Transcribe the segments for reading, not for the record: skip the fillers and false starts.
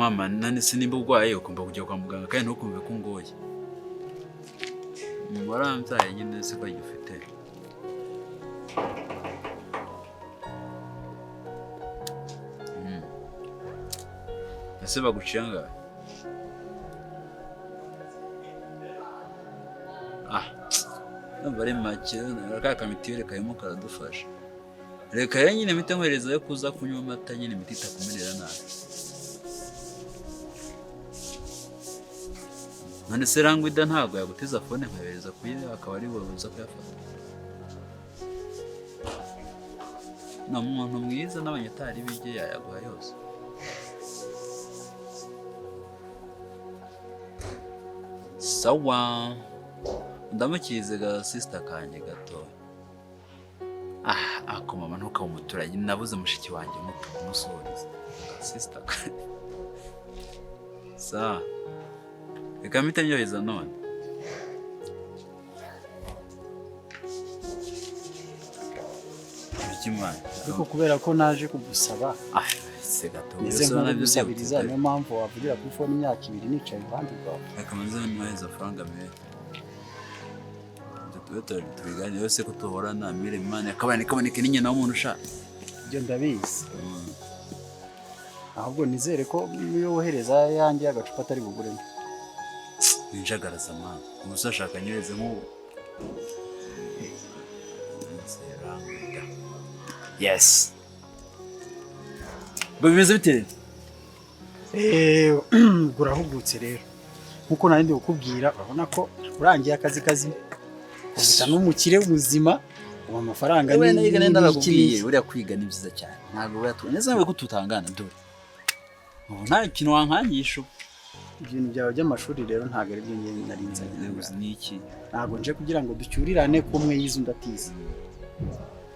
mama nani sinimba urwaye ukumva kujya kwa muganga kandi ntukumve ko ngoye waramvyaye nyine siko gifite ese baguciye ngahe bari make ka mitiweli kayimo karadufasha reka ya nyine mite nkwereza yo kuza kunywa amata nyine miti itakumerera nabi none se Rangwida ntabwo yaguteza fone nkabereza kuyiha akaba ari wowe uza kuyafata na muntu mwiza n'abanyatari bige yayaguha yose sawa ndamukize ga sister kanje gato ako mama ntuka umuturage nabuze mushiki wanjye muto musuriza sister sa reka mpite nyoheza none ikimana ariko kubera ko naje kugusaba se gato gusabiriza niyo mpamvu wavugira kuri phone imyaka 2 nicaye iruhande rwawe reka manze nyoheza faranga mbere tubigane yose ko tuhorana mire imana kaboneke n'inyana w'umuntu ushaka ibyo ndabizi ahubwo nizere ko iyo wohereza yanjye agacupa atari buguremo ninjagaraza mama umusashaka nyereze nk'ubu yes bimeze bite gurahugutse rero nkuko nari ndi gukubwira urabona ko urangiye akazi ubita n'umukire w'ubuzima uba amafaranga ni ndabakubwiye uriya kwiga ni byiza cyane ntabwo neza ko tutangana dore ubu nta kintu wankangisha ibintu byawe by'amashuri rero ntabwo ari byo ngende narinzanye n'iki ntabwo nje kugira ngo ducyurirane ko umwe yize undi atize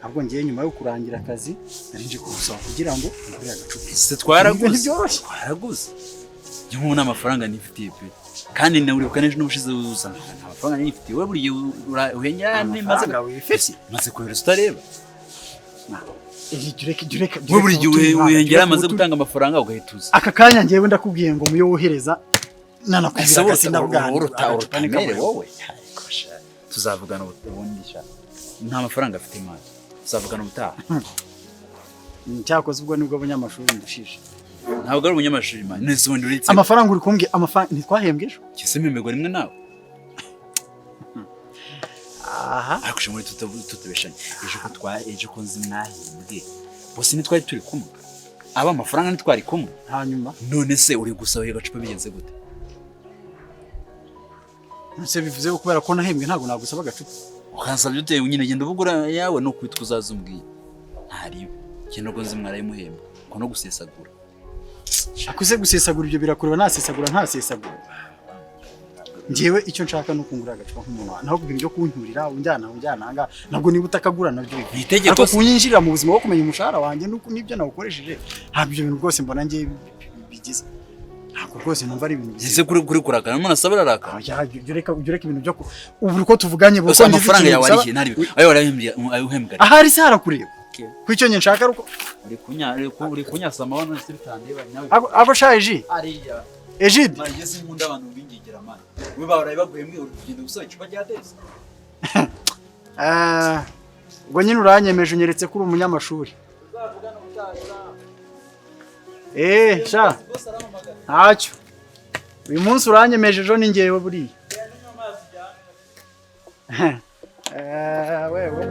ahubwo ngiye nyuma yo kurangira akazi narinje kugusaba kugira ngo ngure agacupa se twaraguze njye n'amafaranga nifitiye pe kandi nawe uribuka nejo n'ubushize uzana amafaranga nifitiye we buriye uhengera maze kohereza utareba we buriye uhengera maze gutanga amafaranga ugahituza aka kanya ngiyewe ndakubwiye ngo muyo wohereza nanakubwira akasi ndabwana wowe tuzavugana ubundi sha nta mafaranga afite imana tuzavugana ubutaha cyakoze ubwo nibwo abanyamashuri ndushije ntabwo ari umunyamashuri man nese ubundi uritse amafaranga uri kumbwe amafaranga ntitwahembwe ejo kise mimego rimwe nawe ariko muri tutubeshanye ejo ko nzi mwahembwe bose ntitwari turi kumwe aba amafaranga ntitwari kumwe hanyuma none se uri gusaba agacupa bigenze gute nse bivuze ko kubera ko nahembwe ntabwo nagusaba agacupa ukansabye ute nyine genda ubugura yawe no kwitwa uzazumbwiye ntari kintu ngo nzi mwarayimuhemba ko no gusesagura akuze gusesagura ibyo birakureba nasesagura ntasesagura ngewe icyo nshaka no kungura agacupa nk'umuntu naho kubwira ibyo kunturira unjyana hanga nabwo niba utakagura nabyo itegeko ko kunyinjira mu buzima bwo kumenya umushahara wanjye nuko nibyo nawukoresheje ntabwo ibyo bintu rwose mbona ngiye bigize ntabwo rwose numva ari ibintu byiza kuri kurakana umuntu asaba araraka ureka ibintu byo ubu ko tuvuganye bwo ko amafaranga yawe ari ntari ayo warahembwa ahari se harakureba kwicyo nye nshaka ruko uri kunyasama wana se bitandeba nawe abo shaje ariya Ejide mageze nkunda abantu bingigira amana we bahora baguhembwe urugendo gusaba icupa rya desi ubwo nyine uranyemeje unyeretse kuri umunyamashuri sha ntacyo uyu munsi uranyemeje ejo ni ngewe buriya wewe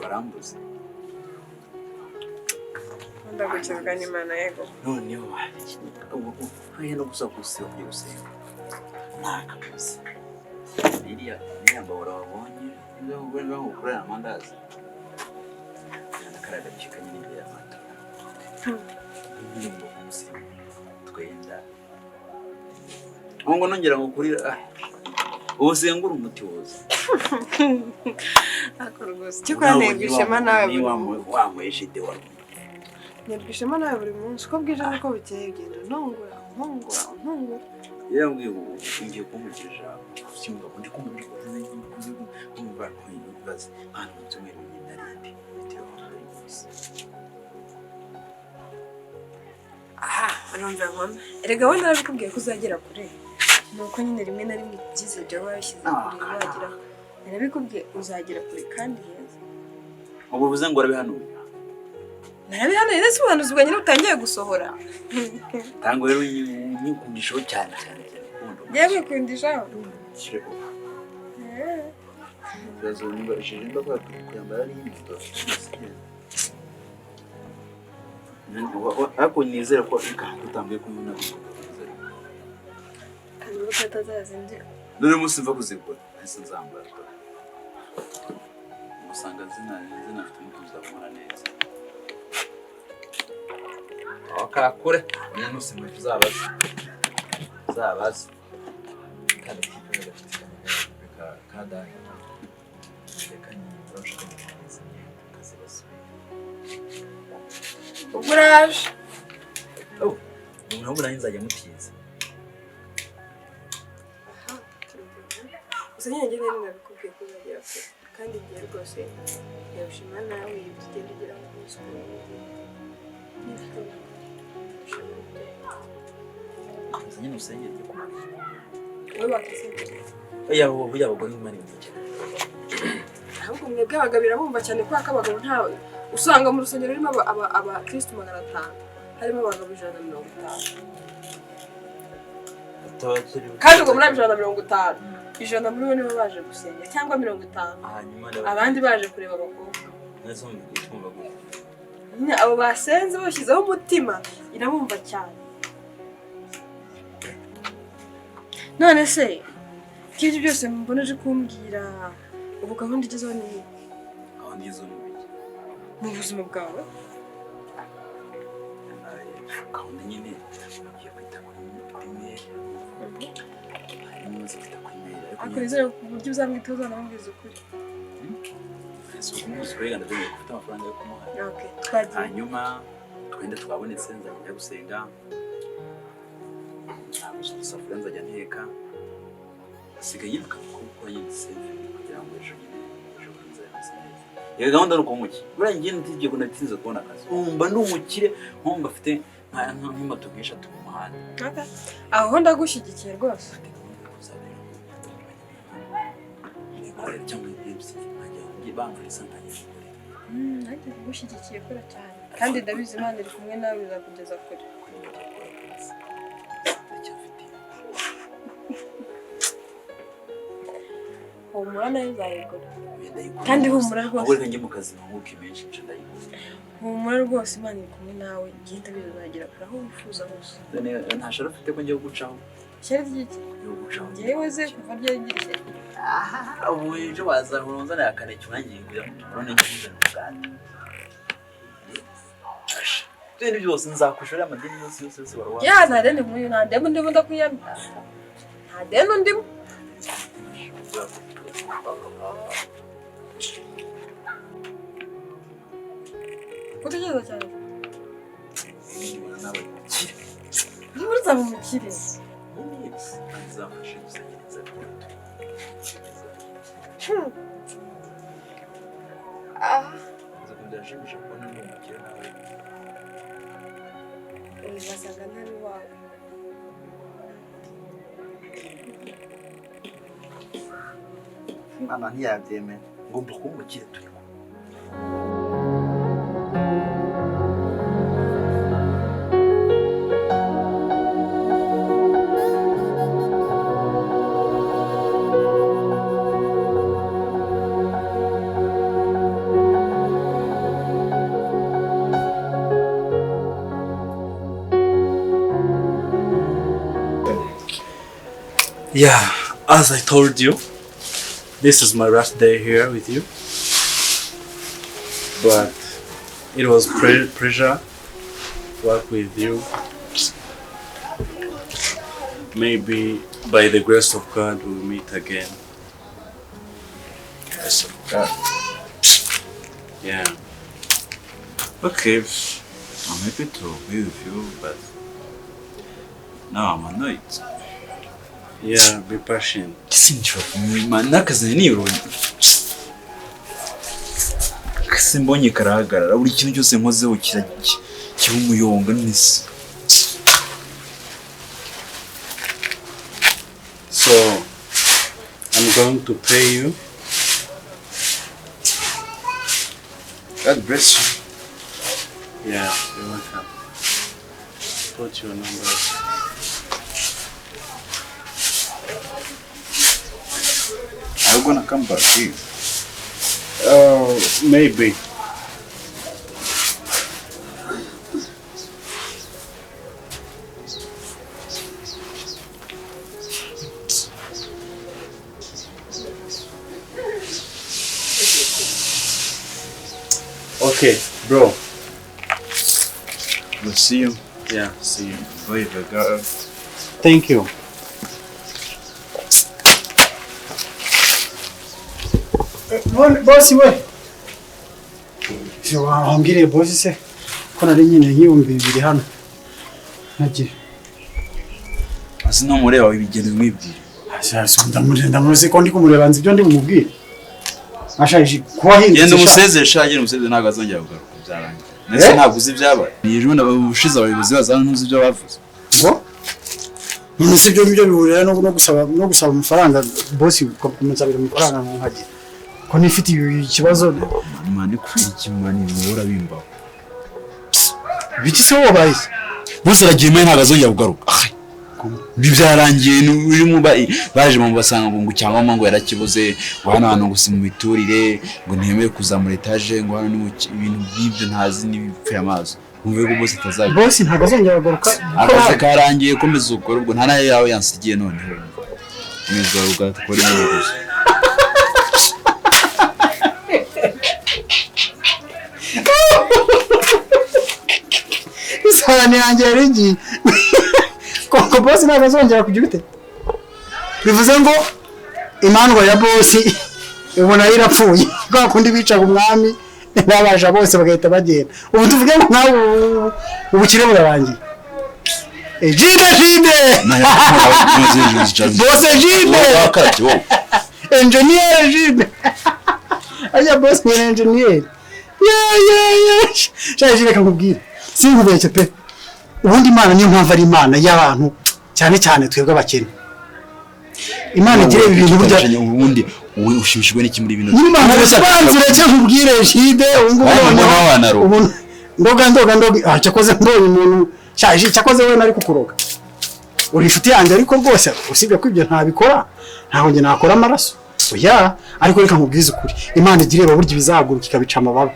barambuze ndagukizwa n'Imana yego noneho hari no gusaba gusiba byo gusenga nakabuze iriya nyambawora wabonye ibyo ngwenda gukorera amandazi nakaraga chikanye n'imbere y'amata n'ibyo munsi twenda ngo nongera gukurira uzengura umuti wose akorogose cyo kwanegwishe mana nawe wamweshide wa Nyarwishema nawe buri munsi uko bwije nuko bukeye ugenda ntungura. Yambwiye ubu ngiye kumukirija simba ndi kumva kuyibaza hano mu cyumweru n'indarindi bitewe n'aho yose. Urumva mama erega wowe narabikubwiye ko uzagera kure nuko nyine rimwe na rimwe byize byo wabishyize kure wagira narabikubwiye uzagera kure kandi heza. Ubu bivuze ngo arabihanuye narabihanuye ndetse ubuhanuzi bwa nyine utangiye gusohora. Tango rero nyikundishaho cyane ngiye kwikundishaho ibibazo nibarishije ndakora kuyambara ari imbuto ariko nizera ko utambuye kumuna kandi uko atazazinze dore umunsi mva kuzikora nahise nzambara usanga zinafite umutuzo akora neza akakure none usimwe uzabaza kandi kikora gafite kadani rekanye urashaka gukomeza kazi basubira uguraje umuntu ubura nzajya mutiza uzanye ngene nabikubwiye ko uzagera kure kandi ngiye rwose yabushima nawe ugenda ugera mu musoro nyine usengera cyo kumara wowe bakasengera oya abagore n'imari mvuke ahubwo mwebwe abagabira bumva cyane ko abagabo ntawe usanga mu rusengero rurimo abakristo 500 harimo abagabo 150 kandi ubwo muri 150 ijana muri bo nibo baje gusenga cyangwa 50 abandi baje kureba abakobwa nazo mbikumva gute nyine abo basenze bashyizeho umutima irabumva cyane. None se kije byose mboneje kumbwira ubu gahunda igezeho ni gahunda izo mu buzima bwawe gahunda nyine ugiye kwita kuri mail harimo zifite kuri mail akoresha ku buryo uzamwitoza namubwiza ukuri umunsi urengana dore ufite amafaranga yo kumuha okay twagiye hanyuma twende twabonetse nzajya gusenga safura nzajya nteka sigaye ko yitse kugira ngo ejo nzajya iyo gahunda nuko umuki buriya ngiye ntigiye ko natinze kubona akazi umba ndi umukire nkumva afite nk'imoto nk'eshatu mu muhanda aho ndagushyigikiye rwose cyangwa ibyo bamvise nkajya nanjye ndagushyigikiye kora cyane kandi ndabizi Imana iri kumwe nawe bizakugeza kure. Humura nayo uzayigura kandi humura rwose ahubwo njye mu kazi nkuko menshi ndayigura humura rwose Imana iri kumwe nawe genda bizagera kure aho wifuza hose. ntashara ufite ko ngiye gucaho cyari giki ngewe ze kuva ryengirije ubu ejo wazahura na yakane cyurangiye kugira ngo tubone n'icyo n'ubuganda twende byose nzakushora amadeni yose warwa ya nta deni muyu nta demo ndimo ndakuyamya nta deno ndimo utekereza cyane niba uzaba umukire nzafashe gusegereza ndashimisha kubona n'umukire nawe uzasanga ntari wawe Imana ntiyabyemera ngomba kuba umukire turi kumwe. Yeah, as I told you, this is my last day here with you. But it was pleasure to work with you. Maybe by the grace of God we'll meet again. Grace of God. Yeah. Okay. I'm happy to be with you, but now I'm annoyed. Yeah, be patient. Sinshobora kumwima n'akazi nironi. Simbonye karahagarara buri kintu cyose nkozeho kiba umuyonga n'isi. So, I'm going to pay you. God bless you. Yeah, you're welcome. Put your number. Are you gonna come back here? Maybe. Okay, bro. We'll see you. Yeah, see you. Bye, girl. Thank you. Bosi we. Wambwiriye bosi se ko nari nyine nk'ibihumbi 2 hano. Nagiye. Asi no mureba wibigene mwibwira. Asha ndamuzi ko ndi kumureba nzi ibyo ndi bumubwire. Ashaje kuba hindutse. Yenda umusezesha agera umusezesha ntago azongera kugaruka byarangiye. Nese ntabwo uzi byabaye. Nijwe ndabushize abayobozi bazana ntuzi ibyo bavuze. Ngo Nisi ibyo ngibyo bihurira no gusaba amafaranga bosi kumusabira amafaranga nkagiye. Ko nifite ikibazo Mani kwikimani mura bimbaho. biki se wabaye? Bose aragiye mwe ntago azongera kugaruka. Bibyarangiye urimo baje mu basanga ngo cyangwa ngo yarakibuze ngo hano gusa mu miturire ngo ntemeye kuzamura etage ngo hano ni ibintu by'ibyo ntazi n'ibipfuye amazi. Umve ko bose tazaga. Bosi ntago azongera kugaruka. Akazi karangiye komeza ukora ubwo nta nayo yawe yansigiye none. Nizwa ugakora ibintu. Isana yanjye yarigi. Ko bosi ntago azongera kugira ute? Bivuze ngo imandwa ya bosi ubona irapfuye. Kwa kundi bica umwami babasha bose bagahita bagenda. Ubu tuvuge ngo nawe ubukire burarangiye. Jide. Bosi Jide. Engineer Jide. Aya bosi ni engineer. Yeah. Shaje reka nkubwire. Sinkubeshye pe. Ubundi Imana niyo mpamvu ari Imana y'abantu cyane cyane twebwe abakene. Imana igira ibintu burya ubundi ushimishijwe n'iki muri bino. Imana yasanzire cyo nkubwire Jide ubu ndoga cyakoze mbonye umuntu shaje cyakoze we nari kukuroga. Uri inshuti yanjye ariko rwose usibye ko ibyo ntabikora ntaho nge nakora amaraso. Oya ariko reka nkubwize ukuri Imana igireba burya bizaguruka ikabica amababa.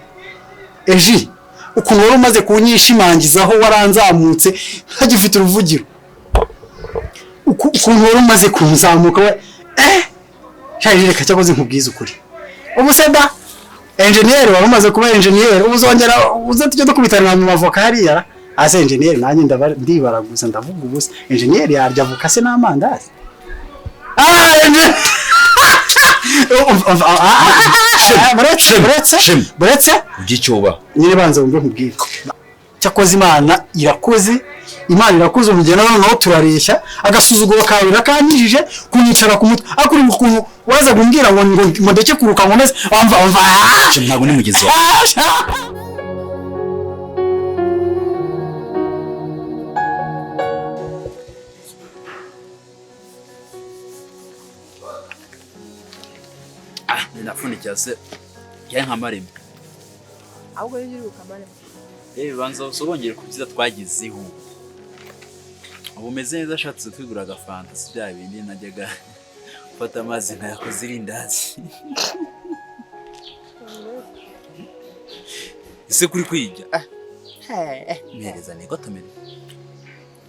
Eji ukuntu wari umaze kunyishimangizaho waranzamutse ntagifite uruvugiro. Ukuntu wari umaze kunzamuka shaje reka cyakoze nkubwize ukuri. Ubu seda engineer wari umaze kuba engineer uzongera uze tujye dukubitana mu mavoka hariya. Ase engineer nanjye ndibaraguza ndavuga ubusa. Engineer yarya avoka se n'amandazi. Buretse ugicyoba nyine banza wumve nkubwire. Cyakoze Imana irakoze umugena noneho turareshya agasuzuguro kawe rakanyijije kunyicara ku mutwe akuri ukuntu waza gumbwira ngo ndeke kuruka ngo nese wamva ntabwo ni mugezi nafunikiye se cyane nka marembe. ahubwo rero uri kukamarembe. Banza usobongere ku byiza twagizeho. Ubu meze neza ashatse kwigura agafanta si bya bindi najyaga ufata amazi nkayakoze irindazi. Ese kuri kwijya mpereza nigotomere.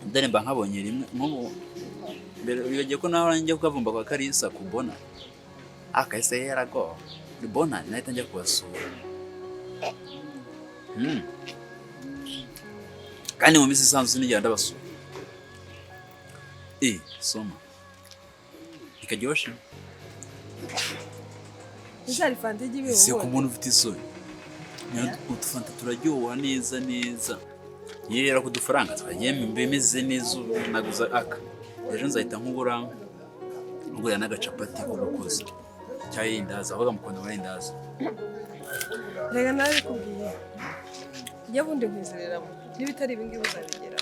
Ndane mba nkabonye rimwe nk'ubu mbere bibagiye ko naho njya kukavumba kwa Karisa kubona akahise yarago ribona nahita njya kubasura. Kandi mu minsi isanzwe sinigera ndabasura. Soma ikaryoshe Izari fanta y'ibihumbi. Si ku muntu ufite isoni. Utufanta turaryoha neza. yirera ku dufaranga twagiye mbemeze neza naguza aka ejo nzahita nkugura n'agacapati k'umukozi cyangwa y'indazi aho gamukunda muri indazi rega nabikubwiye njya bundi kwizereramo n'ibitari ibi ngibi uzabigera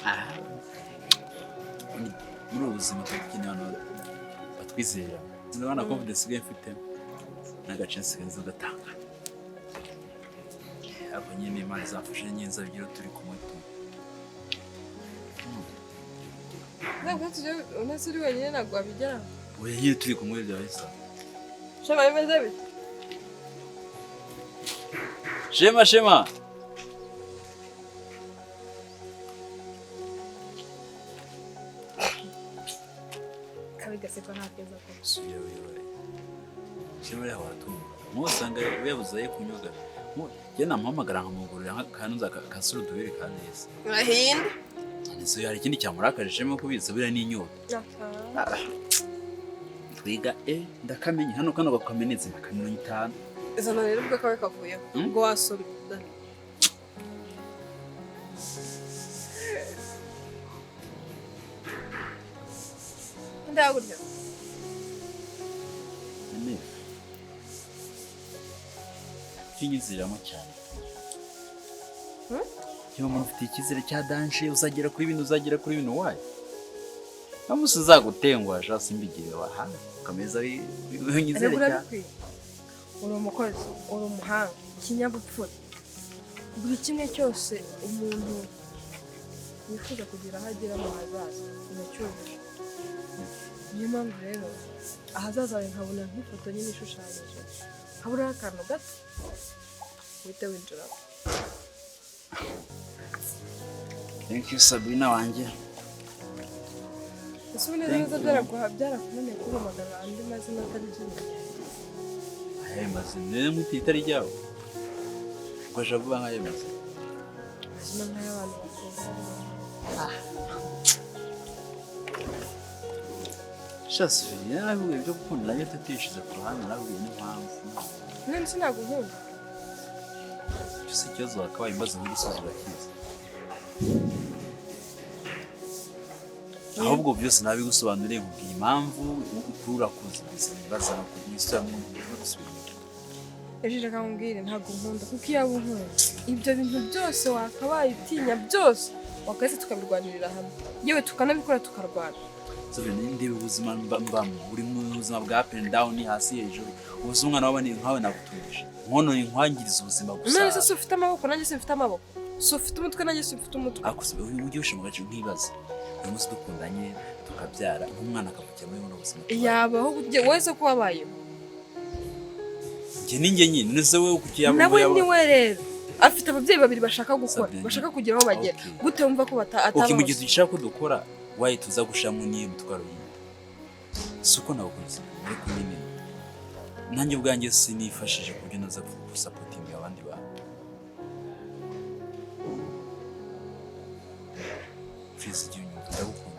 muri ubu buzima tukeneye abantu batwizera ndabona confidence isigaye mfite n'agace nsigaye nza gatanga abo nyine Imana izafashe nyenza bigiro turi kumwe ntabwo tujye unase uri wenyine ntabwo wabigeraho oya nyine turi kumwe byahise shema bimeze bite Shema kabigase ko nta keza ko Shema yaho atumva musanga yabuze kunyuga je namuhamagara nkamugurira kandi nzakasura duhere kandi yese urahinda nizo yari ikindi cyamurakaje Shema kubiza bira n'inyota twiga ndakamenye hano kano gakamenetse akamenya 5 izana rero ubwo kawe kavuyeho ubwo wasomye ndagurya kinyiziramo cyane Yo mufite ikizere cya danje uzagera kuri bintu waye namusi zagutengwa sha simbigire waha kameza binyizere cya uri umukozi uri umuhanga kinyabupfura buri kimwe cyose umuntu wifuza kugira aho agera mu hazaza uracyujuje niyo mpamvu rero ahazaza hawe nkabona nk'ifoto nyine ishushanyije haburaho akantu gato uhite winjiramo. Thank you Sabrina wanjye. Ese ubu neza byarakunaniye kuhamagara andi mazina atari byiza. Ayo mazina mutitari ryawo. Ugasha vuba nkayo mazina. Mazina nk'ay'abantu bakuru. Shasi, yaravuye byo gukunda nanjye tutishize ku ruhande naravuye n'impamvu. None sinaguhunda. Ese ikibazo wakabaye imbazo nk'igisozi urakizi. Ahubwo byose nabigusobanuriye nkubwiye impamvu ukura kuzibiza ibibazo no kugisamo n'ubusubira. Ejeje kamubwire ntago nkunda kuko iyo abunkunda ibyo bintu byose wakabaye utinya byose wakaze tukabirwanirira hamwe yewe tukanabikora tukarwana. Sabe ndebe ubuzima mbamo buri mu buzima bwa up and down hasi hejuru ubuzima nabone nkawe nakutuje nkono inkwangiriza ubuzima gusa. None se ufite amaboko nanjye sifite amaboko so ufite umutwe nanjye sifite umutwe. Akuse ujye ushimuka cyo nkibaza uyu munsi dukundanye tukabyara nk'umwana akavukira muri buno buzima yabaho wese ko wabayeho njye ninjye nyine nese wewe kukiyabo nawe ni we rero afite ababyeyi babiri bashaka gukora bashaka kugira aho bagera gute wumva ko ataba ukimugize ushaka ko dukora wayi tuza gushamo niye mutwaro yindi suko nabukunze ariko nyine nanjye ubwanjye sinifashije kubyo naza supporting abandi bantu. Please do you ndagukunda.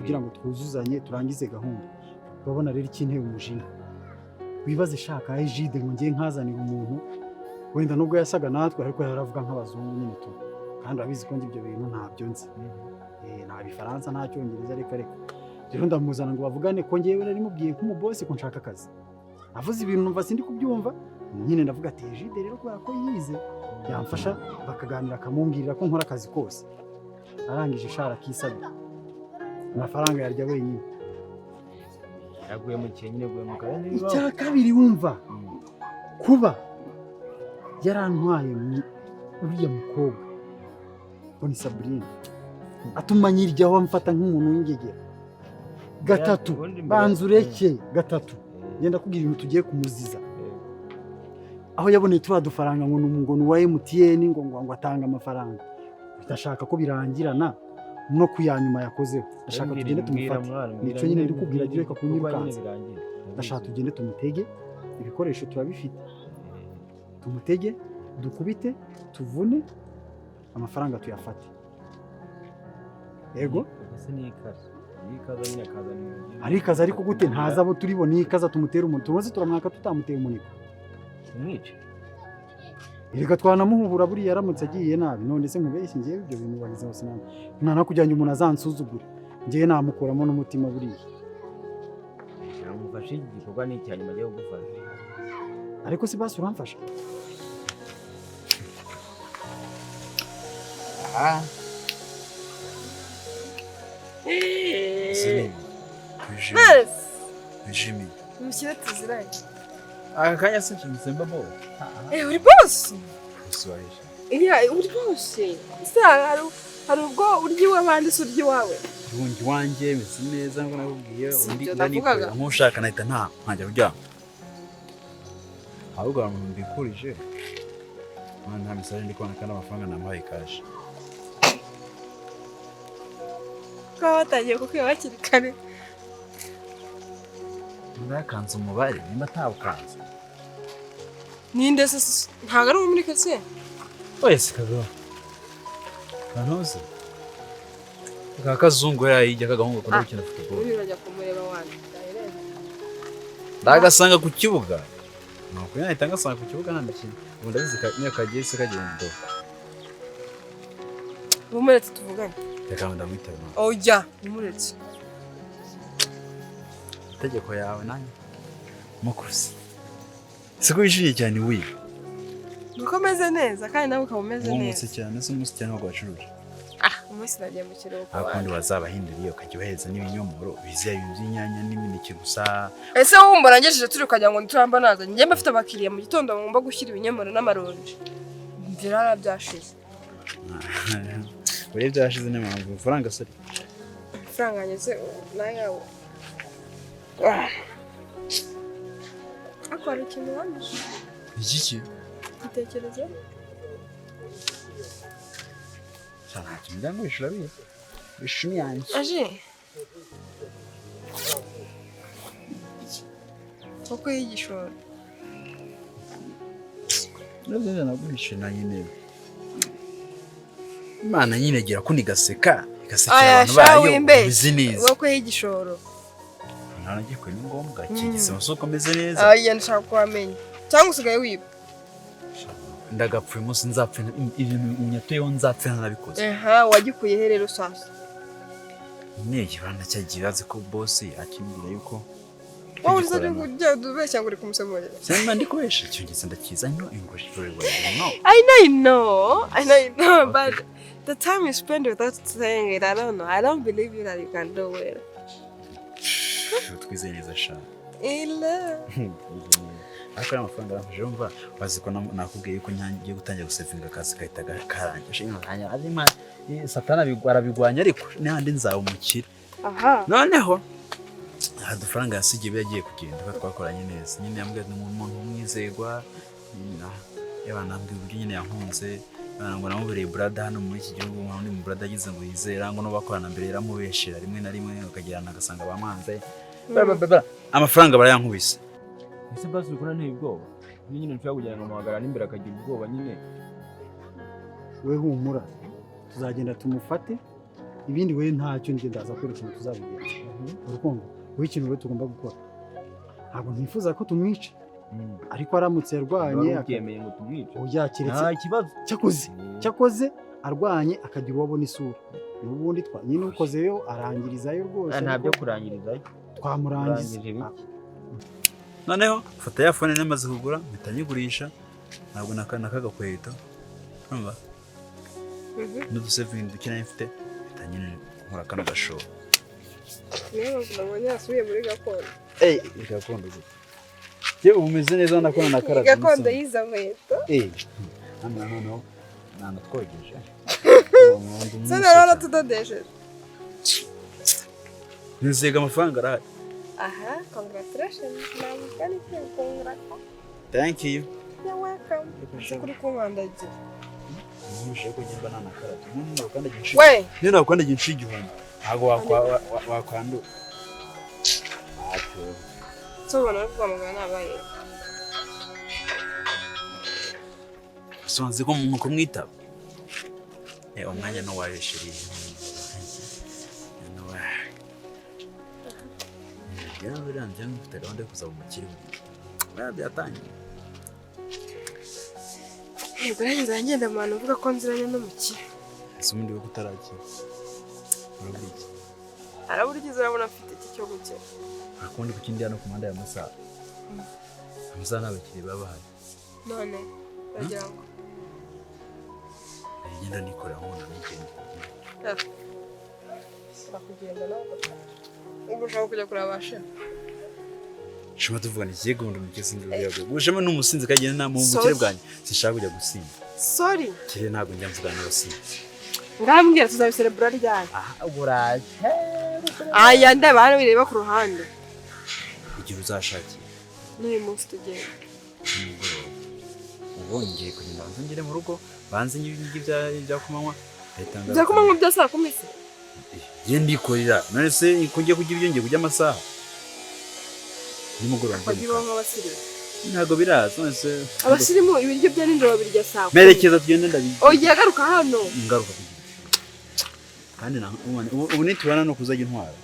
kugira ngo twuzuzanye turangize gahunda. Babona rero ikinteye umujinya. Wibaze shaka Ejide ngo ngiye nkazanira umuntu wenda nubwo yasaga natwe ariko yaravuga nk'abazungu nyine tu. Kandi abizi ko ibyo bintu ntabyo nzi. Nta bifaransa nta cyongereza reka. Rero ndamuzana ngo bavugane ko ngiye nari mubwiye nk'umubosi ko nshaka akazi. Avuze ibintu numva sindi kubyumva nyine ndavuga ati Ejide rero kubera ko yize yamfasha bakaganira akamumbwirira ko nkora akazi kose. Arangije ishara kisabye. Amafaranga yarya wenyine yaguye mu nyine guye mu karere niba icya kabiri wumva kuba yarantwaye uriya mukobwa Boni Sabrina atuma nyiryaho amfata nk'umuntu w'ingegera gatatu banza ureke gatatu ngenda kugira ibintu tugiye kumuziza aho yaboneye turiya dufaranga ngo ni wa MTN ngo atanga amafaranga ndashaka ko birangirana no kuyanyuma yakozeho ndashaka tugende tumufate nico nyine ndi kubwira agiye kunyurukanza ndashaka tugende tumutege ibikoresho turabifite tumutege dukubite tuvune amafaranga tuyafate ego arikaza ariko gute ntaza abo turibo nikaza tumutera umuntu tubaze turamwaka tutamuteye umuniko umwice Erega twanamuhura buri yaramutse agiye nabi none se mubeshye ngiye ibyo bintu bagize hose nabi nana kujyanye umuntu azansuzugura ngiye namukuramo n'umutima buriya namufashe igikorwa n'icyanyuma agiye kugufasha ariko si basi uramfasha Jimmy Mushyire tuziranye. aka kanya se nsimba bo Uri boss? Swahili Uri boss. Hari ubwo urya iw'abandi se urya iwawe. Rungi wanje bise neza ngo nakubwiye undi navugaga. nkushaka nahita ntajya kuryama ahubwo abantu mbikurije nta message ndi kubona kandi amafaranga namuhaye cash Ko watangiye kukwiba bakiri kare. ndakanze umubare nimba atawukanze Ninde se ntago ari muri kase? wese kagabo kanose kakazungu yayijya kagahungu ko ndakina football Uri urajya kumureba wanje. ndagasanga ku kibuga nuko yahita ngasanga ku kibuga nandikina ubu ndabizi kagiye se kagenda Bumuretse tuvugane. reka ndamwitaba Oya, bumuretse. itegeko yawe nanjye mukuzi siko yishimye cyane wiwe Ukomeze neza kandi nawe ukameze umutse neza. cyane se umunsi cyane wagwacuruje Umunsi nagiye mu kiruhuko. akundi bazabahinduriye ukajya uheza n'ibinyomoro bizeye by'inyanya n'imineke gusa Ese wumbona ngejeje turi ukajya ngo nturamba naza njye mbafite abakiriya mu gitondo ngomba gushyira ibinyomoro n'amaronji. Ndirara byashize. Uri byashize n'impamvu amafaranga se Amafaranga ngeze nayawo. Akora ikintu wamije. iki Gitekereza. cyane cyane bishura biye bishumi yanjye Aje. Koko yigishoro. none naguhishe na nyine Imana nyine gira ko nigaseka igasekera abantu bayo bizi neza Koko yigishoro. nanagiye ko ni ngombwa kigise musoko meze neza Aya ndashaka kwamenya. Cyangwa usigaye wiba. ndagapfuye umunsi nzapfa ibintu nyatoyeho nzapfa nabikoze Wagikuye he rero sasa? Nigibana cyagiye azi ko boss akimbira yuko Wowe uza kujya dubeshya ngo uri kumusemurira. Sema ndi kubesha icyo ngise ndakiza no English very well no I know but the time you spend without saying it, I don't know. I don't believe you that you can do it. twizeye neza sha Ila. akora amafaranga arafashe umva bazi ko nakubwiye yuko ngiye gutangira gusevinga akazi kahita karangisha inkanya azima satana arabigwanya ariko n'ahandi nzawe umukire Aha. noneho adufaranga yasigiye byagiye kugenda ko twakoranye neza nyine yambwiye umuntu umwizegwa yabanambwiye uburyo nyine yankunze ngo namubereye brada hano muri iki gihugu nk'undi mu brada agize ngo yizera ngo no bakorana mbere yaramubeshera rimwe na rimwe ukagirana agasanga bamanze amafaranga barayankubise ese basi ukora nteye ubwoba nyine nshaka kujyana ngo muhagarara n'imbere akagira ubwoba nyine we humura tuzagenda tumufate ibindi we ntacyo nje ndaza kwerekana tuzabigenza urukundo we ikintu we tugomba gukora ntabwo ntifuza ko tumwica ariko aramutse yarwanye akemeye ngo tumwice oya kiretse nta kibazo cyakoze arwanye akagira uwo abona isura n'ubundi nyine ukozeyo arangirizayo rwose nta byo kurangirizayo twamurangiza noneho fata ya phone namaze kugura mpita nyigurisha ntabwo nakagakweto urumva n'uduseving dukina mfite mpita nyine nkora kano gashobo Niyo nabonye asubiye muri gakondo. gakondo gute yewe umeze neza ndakona nakaraze Gakondo yiza nkweto. noneho nanatwogeje Sana rara tudodeshe. nzega amafaranga arahari. Aha, congratulations. Ntabwo ari congrats. Thank you. You're welcome. Kuri kumandagira. Ntushaka kugenda nana karatu. None kandi ginshi. We, Niyo nakandi ginshi igihumbi. Ntago wakwandura. Ate. so ubona ko amagana nabaye. Sonze ko mu kumwitaba. Umwanya no wayeshiriye. Yari biranze mfite gahunda yo kuza mu mukiri. Byatangiye. Ngarageza ngenda mu bantu uvuga ko nziranye n'umukire. Ese umundi wo kutarakira. Urabiki. Araburikiza urabona afite iki cyo gukira. Akundi kukindi hano ku manda ya Musa. Musa n'abakiri babahari. None bagira ngo ngenda nikorera nkona n'ikindi. bakugenda nawe ubwo ushaka kujya kurabasha. Shima tuvugana ikiye gundo mu kisinzi byago. Bushema n'umusinzi kagenda mu mukire bwanyu. Sishaka kujya gusimba. Sorry. Kire ntago njya mvugana n'abasinzi. Ngambwira tuzabiserebura ryari. Uburaje. Aya ndaba hano bireba ku ruhande. Igihe uzashakira. N'uyu munsi tugenda. Ubonye kugenda ngire mu rugo banze n'ibingi bya kumanywa. Bya kumanywa bya saa 10. Je ndikorera. None se kujya kugira ibyo ngiye kujya amasaha. Nimugoroba Bagiba nk'abasirimu. Ntago biraza none se Abasirimu ibiryo bya ninjoro babirya saa 10. Merekeza tugende ndabizi. Oya garuka hano. Ngaruka. Kandi ubu nitubana no kuzajya intwara.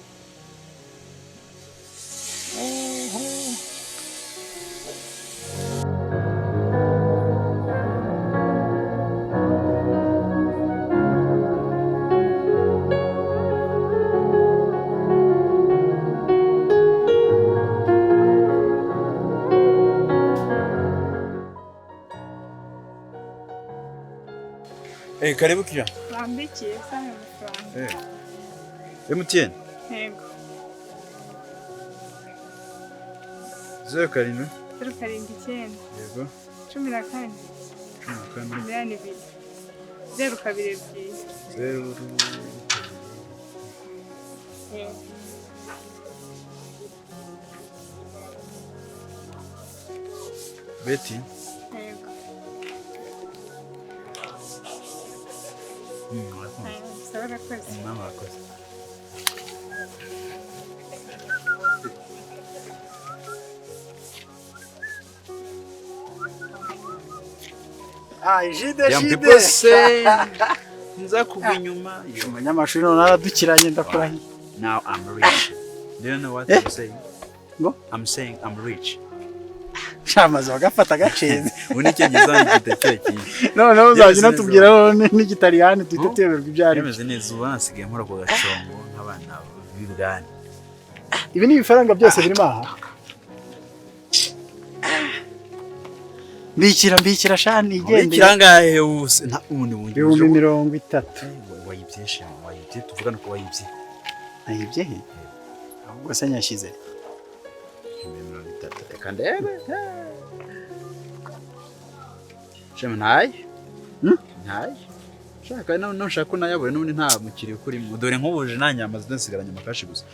Karibu kija. Bambikiye sana amafaranga. MTN. Yego. 0 079. Yego. 14. 14. 0 kabiri ebyiri. 0. Betty. Yego. Sabara kwezi. Mama wakoze. Jide. Nza kuva inyuma. Umunyamashuri none aradukiranye ndakurahiye. Now I'm rich. Do you know what I'm saying? Ngo? I'm saying I'm rich. Shamaze bagafata gaceze. Uni cyegeza n'igiteke kinyi. None uzajya natubwira n'igitaliyani duteteberwa ibyari. Yemeze neza ubasigaye nkora ku gacongo nk'abana b'ibwani. Ibi ni ibifaranga byose birimo aha. Mbikira shani igende. Ikirangahe use nta undi wundi. 30. Wayibyeshe tuvugana ko wayibye. Ayibye he? Ahubwo se nyashize. 30 kandi Shema ntaye? Ntaye. Shaka no shaka nayabure n'undi nta mukiri kuri mu dore nk'ubuje nanyama zidasigaranye amakashi gusa.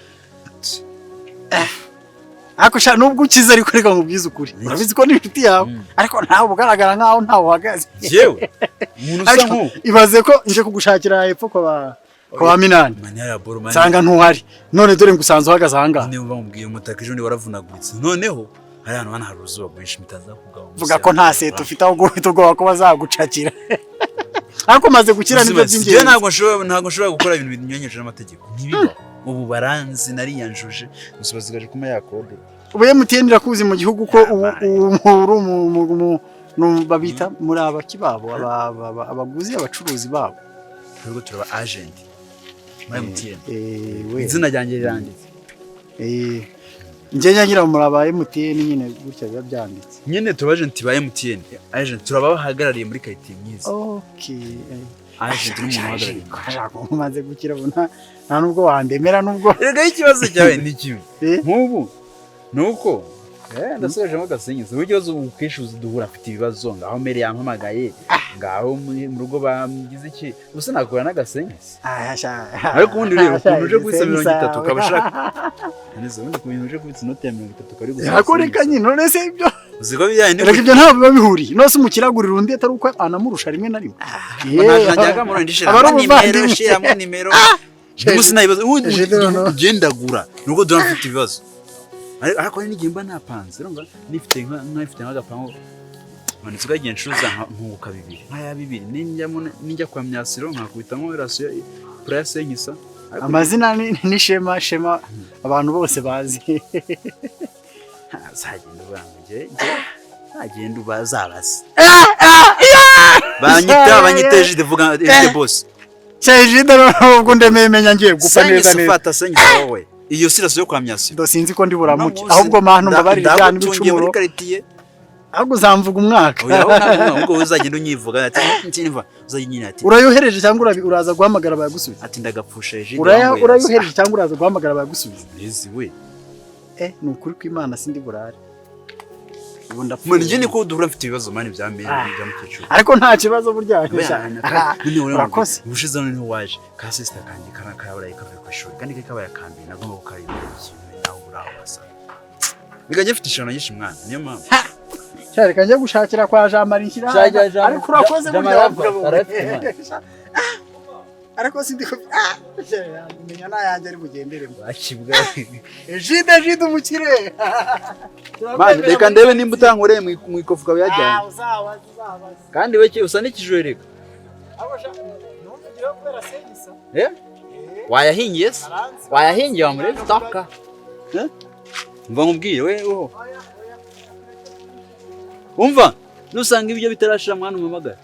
Ako sha nubwo ukize ariko reka ngubwiza ukuri. Urabizi ko ni inshuti yawe ariko ntawe ugaragara nkaho ntawe uhagaze. Jewe umuntu usa nko ibaze ko nje kugushakira hepfo kwa Minani. Manyara boro manyara. Sanga ntuhari. None dore ngusanze uhagaze ahanga. Niba bamubwiye umutaka ejo ndi waravunaguritse. Noneho hari hano hari uruzuba rwinshi mitaza kugaho. Vuga ko nta seto ufite aho guhita ubwoba ko bazagucakira. Ariko maze gukira nibyo by'ingenzi. Je ntago nshobora gukora ibintu binyonyeje n'amategeko. Ntibiba. Ubu baranzi nariyanjuje gusubazigaje kuma yakode. Ubuye MTN irakuzi mu gihugu ko uri babita muri abakibabo abaguzi abacuruzi babo. Twego turaba agent. Muri MTN. Izina ryanjye riranditse. Nje nyagira muri aba MTN nyine gutya biba byanditse. Nyine tuba agent ba MTN. Agent turaba bahagarariye muri quartier myiza. Okay. Agent n'umuhagarariye. Umaze gukira bona nta nubwo wandemera nubwo. Erega ikibazo cyawe ni kimwe. Nk'ubu nuko ndasubijemo agasenyezi uburyo ukishuza duhura afite ibibazo ngaho mere yampamagaye ngaho mu rugo bamugize iki gusa nakora n'agasenyezi ariko ubundi rero ukuntu uje kubitsa 30 ukabashaka neza ubundi ku bintu uje kubitsa inote ya 30 kari gusa yakoreka nyine none se ibyo uziko bijyanye reka ibyo ntabwo biba bihuriye nose umukiragurira undi atari uko anamurusha rimwe na rimwe najyaga mu ndishira nimero shiramo nimero umunsi nayibaza ugendagura nuko durafite ibibazo ariko n'igihe mba napanze urumva nifite nk'agapango manitse ugagiye nshuza nkunguka 2 nkaya 2 ninjya kwa Myasiro nkakubitamo relation price y'ingisa amazina ni shema abantu bose bazi azagenda ubangije agenda ubazabase banyiteje devuga ende boss Chejide ubwo ndemenya ngiye gupfa neza neza fata senyisa wowe iyo sirasi yo kwa Myasiro ndosinzi ko ndi buramuke ahubwo mantu mbabarira cyane bicumuro ahubwo uzamvuga umwaka ubwo uzagenda unyivuga ati ntimva uzagenda ati urayohereje cyangwa uraza guhamagara bayagusubiza ati ndagapfusheje urayohereje cyangwa uraza guhamagara bayagusubiza nezi we nukuri ko Imana sindi burare ubu ndapfuye njye niko duhura mfite ibibazo mani bya mbere bya mukecuru ariko nta kibazo burya urakoze ubushize none waje ka sister kanjye karabura ikavuye ku ishuri kandi kabaye akambi nagomba gukarira ikintu nawe uraho basa biganye mfite ishano nyinshi mwana niyo mpamvu cyane kanje gushakira kwa Jean Marie nshyira ariko urakoze burya ariko sindi ko menya nayanjye ari bugendere bakibwa jide umukire mani reka ndebe nimba utankoreye mu ikofu kawe yajyanye kandi weke usa n'ikijwereka wayahingiye se wayahingiye wa muri stoka mva nkubwire we umva nusanga ibyo bitarashira mwana umamagara